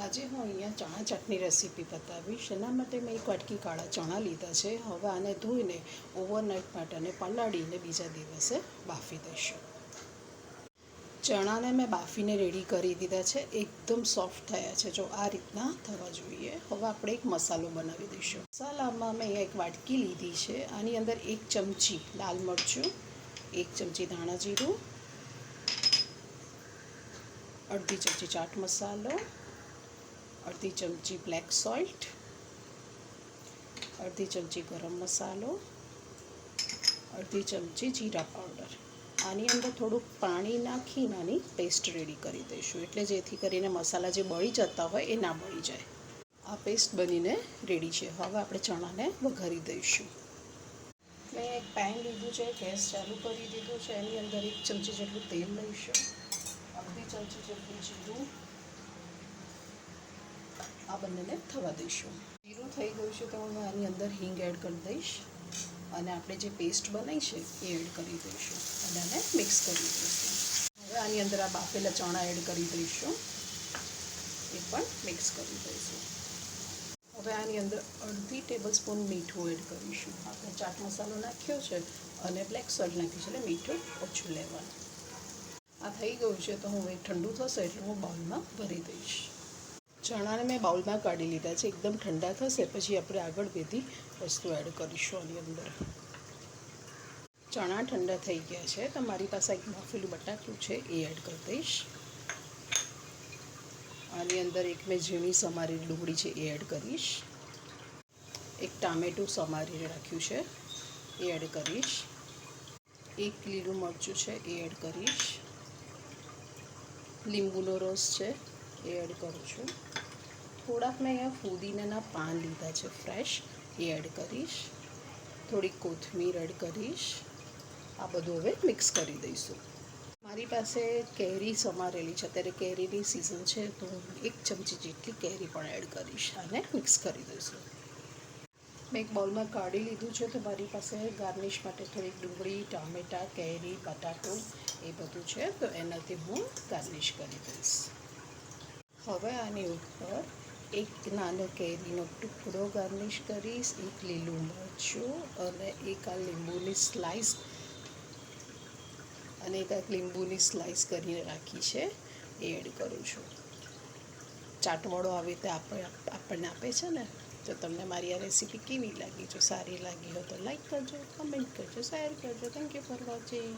આજે હું અહીંયા ચણા ચટણી રેસીપી બતાવીશ. એના માટે મેં 1 વાટકી કાળા ચણા લીધા છે. હવે આને ધોઈને ઓવરનાઇટ માટે અને પલાળીને બીજા દિવસે બાફી દઈશું. ચણાને મેં બાફીને રેડી કરી દીધા છે. એકદમ સોફ્ટ થયા છે. જો આ રીતના થવા જોઈએ. હવે આપણે એક મસાલો બનાવી દઈશું. મસાલામાં મેં અહીંયા 1 વાટકી લીધી છે. આની અંદર 1 ચમચી લાલ મરચું, 1 ચમચી ધાણા જીરું, અડધી ચમચી ચાટ મસાલો, અડધી ચમચી બ્લેક સોલ્ટ, અડધી ચમચી ગરમ મસાલો, અડધી ચમચી જીરા પાવડર. આની અંદર થોડુંક પાણી નાખીને આની પેસ્ટ રેડી કરી દઈશું, એટલે જેથી કરીને મસાલા જે બળી જતા હોય એ ના બળી જાય. આ પેસ્ટ બનીને રેડી છે. હવે આપણે ચણાને વઘારી દઈશું. મેં એક પેન લીધું છે, ગેસ ચાલુ કરી દીધું છે. એની અંદર 1 ચમચી જેટલું તેલ લઈશું, અડધી ચમચી જેટલું જીરું, આ બંનેને થવા દઈશું. જીરું થઈ ગયું છે તો હું આની અંદર હિંગ એડ કરી દઈશ અને આપણે જે પેસ્ટ બનાવી છે એ એડ કરી દઈશું અને આને મિક્સ કરી દઈશું. હવે આની અંદર આ બાફેલા ચણા એડ કરી દઈશું, એ પણ મિક્સ કરી દઈશું. હવે આની અંદર અડધી ટેબલસ્પૂન મીઠું એડ કરીશું. આપણે ચાટ મસાલો નાખ્યો છે અને બ્લેક સોલ્ટ નાખ્યું છે એટલે મીઠું ઓછું લેવાનું. આ થઈ ગયું છે તો હું એ ઠંડુ થશે એટલે હું બાઉલમાં ભરી દઈશ. ચણાને મેં બાઉલમાં કાઢી લીધા છે. એકદમ ઠંડા થશે પછી આપણે આગળ બધી વસ્તુ એડ કરીશું આની અંદર. ચણા ઠંડા થઈ ગયા છે તો મારી પાસે એક બાફેલું બટાકું છે એ એડ કરી દઈશ. આની અંદર એક મેં ઝીણી સમારેલી ડુંગળી છે એ એડ કરીશ. એક ટામેટું સમારીને રાખ્યું છે એ એડ કરીશ. 1 લીલું મરચું છે એ એડ કરીશ. લીંબુનો રસ છે એ એડ કરું છું. થોડાક મેં અહીંયા ફુદીનાના પાન લીધા છે ફ્રેશ, એ એડ કરીશ. થોડીક કોથમીર એડ કરીશ. આ બધું હવે મિક્સ કરી દઈશું. મારી પાસે કેરી સમારેલી છે, અત્યારે કેરીની સિઝન છે તો હું 1 ચમચી જેટલી કેરી પણ એડ કરીશ. આને મિક્સ કરી દઈશું. મેં એક બાઉલમાં કાઢી લીધું છે તો મારી પાસે ગાર્નિશ માટે થોડીક ડુંગળી, ટામેટાં, કેરી, બટાટું એ બધું છે તો એનાથી હું ગાર્નિશ કરી દઈશ. હવે આની ઉપર 1 નાનો કેરીનો ટુકડો ગાર્નિશ કરીશ, 1 લીલું મરચું અને 1 આ લીંબુની સ્લાઈસ અને 1 લીંબુની સ્લાઈસ કરીને રાખી છે એ એડ કરું છું. ચાટવાળો આવી રીતે આપણને આપે છે ને. તો તમને મારી આ રેસીપી કેવી લાગી? જો સારી લાગી હોય તો લાઈક કરજો, કમેન્ટ કરજો, શેર કરજો. Thank you for watching.